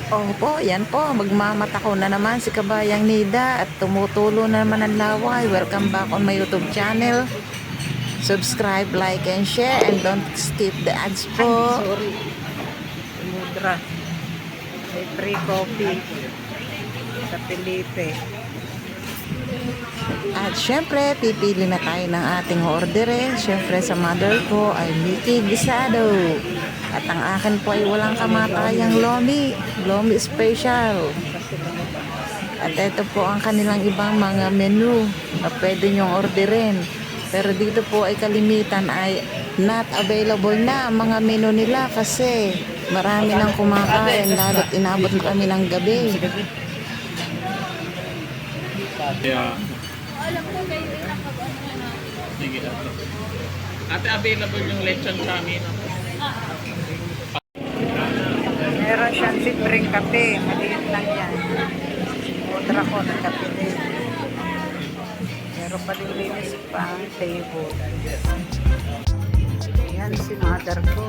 Opo, yan po. Magmamata ko na naman si Kabayang Nida at tumutulo na naman ang laway. Welcome back on my YouTube channel. Subscribe, like, and share. And don't skip the ads po. Sorry. Mudra. May free coffee sa Felipe. At syempre, pipili na tayo ng ating order. Syempre sa mother ko ay Mickey Guisado. At ang akin po ay walang kamatayang lomi. Lomi special. At ito po ang kanilang ibang mga menu na pwede nyong orderin. Pero dito po ay kalimitan ay not available na ang mga menu nila kasi marami nang kumakain lalo't inabot kami ng gabi. Yeah. Sige. Ate, available yung lechon sa amin. Meron siyang libreng kape. Maliit lang yan. Order ako ng kape din. Meron pa din linis pa ang table. Yan si mother ko.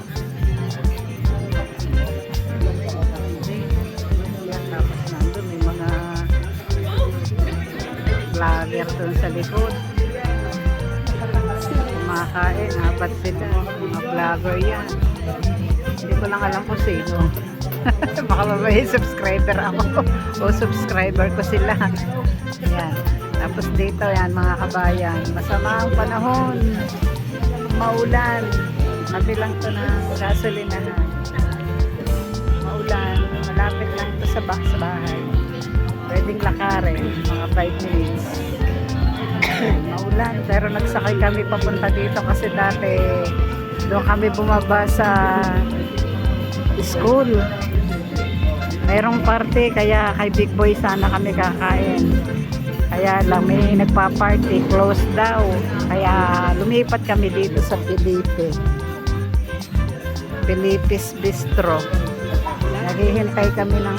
Yan, tapos nandun may mga vlogger doon sa likod. Kumakain, apat sila. Mga vlogger yan. Hindi ko lang alam kung sino. Baka may subscriber ako o subscriber ko sila. Yan. Tapos dito yan mga kabayan. Masama ang panahon. Maulan. Sabi lang to na gasolinahan. Maulan. Malapit lang to sa bahay. Pwedeng lakarin. Mga 5 minutes. Maulan. Pero nagsakay kami papunta dito kasi dati doon kami bumaba sa school. Merong party kaya kay Big Boy sana kami kakain. Kaya lang may nagpa-party, close daw. Kaya lumipat kami dito sa Felipe. Felipe's Bistro. Naghihintay kami ng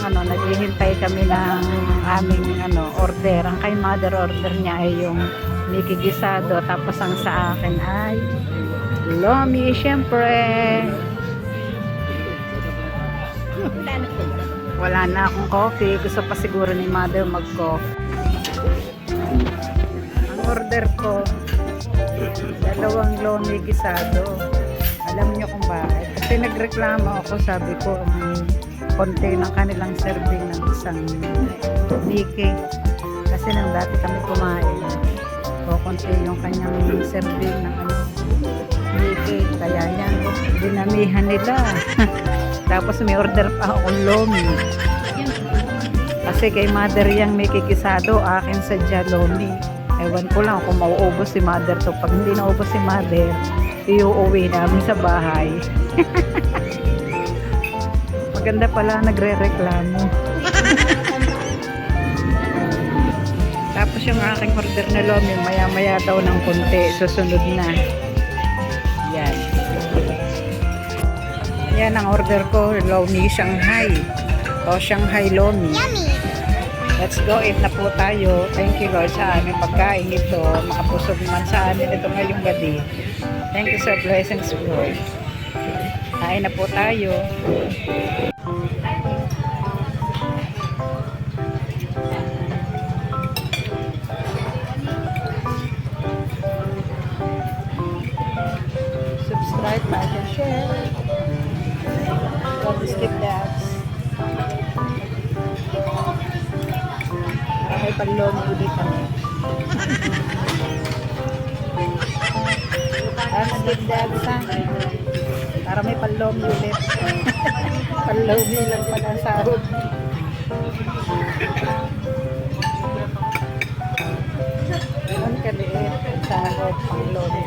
aming order. Ang kay mother order niya ay yung Mickey Guisado, tapos ang sa akin ay lomi, syempre. Wala na akong coffee. Gusto pa siguro ni mother mag-coffee. Ang order ko, 2 lomi Guisado. Alam niyo kung bakit? Kasi nagreklamo ako, sabi ko, konti ng kanilang serving ng isang Mickey. Kasi nang dati kami kumain, konti yung kanyang serving ng Mickey. Kaya yan, dinamihan nila. Tapos may order pa akong lomi. Kasi kay mother yung Mickey Guisado, akin sadya lomi. Ewan ko lang kung mauubos si mother to. Pag hindi naubos si mother, iuuwi namin sa bahay. Maganda pala nagre-reklamo. Tapos yung aking order na lomi, maya-maya daw ng konti, susunod na. Yan. Yan ang order ko, lomi Shanghai. O Shanghai lomi. Yummy! Let's go, eat na po tayo. Thank you Lord sa aming pagkain ito. Makapusog naman sa amin ito ngayong gabi. Thank you sir, blessings Lord. Kain na po tayo. Subscribe, like, and share. Don't skip the ads. Para may paglomi ulit kami. Don't skip the ads ha. Para may paglomi ulit. Paglomi lang pala ang sahod. Ang kaliit ang sahod paglomi.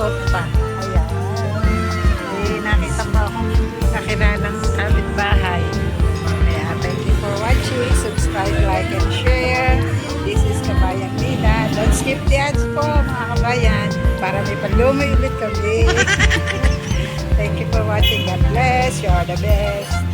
suot pa. Ayan. Eh, nakita ko akong kakilalang kapitbahay. Kaya, thank you for watching. Subscribe, like, and share. This is Kabayan Nina. Don't skip the ads po, mga kabayan. Para may palumay ulit kami. Thank you for watching. God bless. You are the best.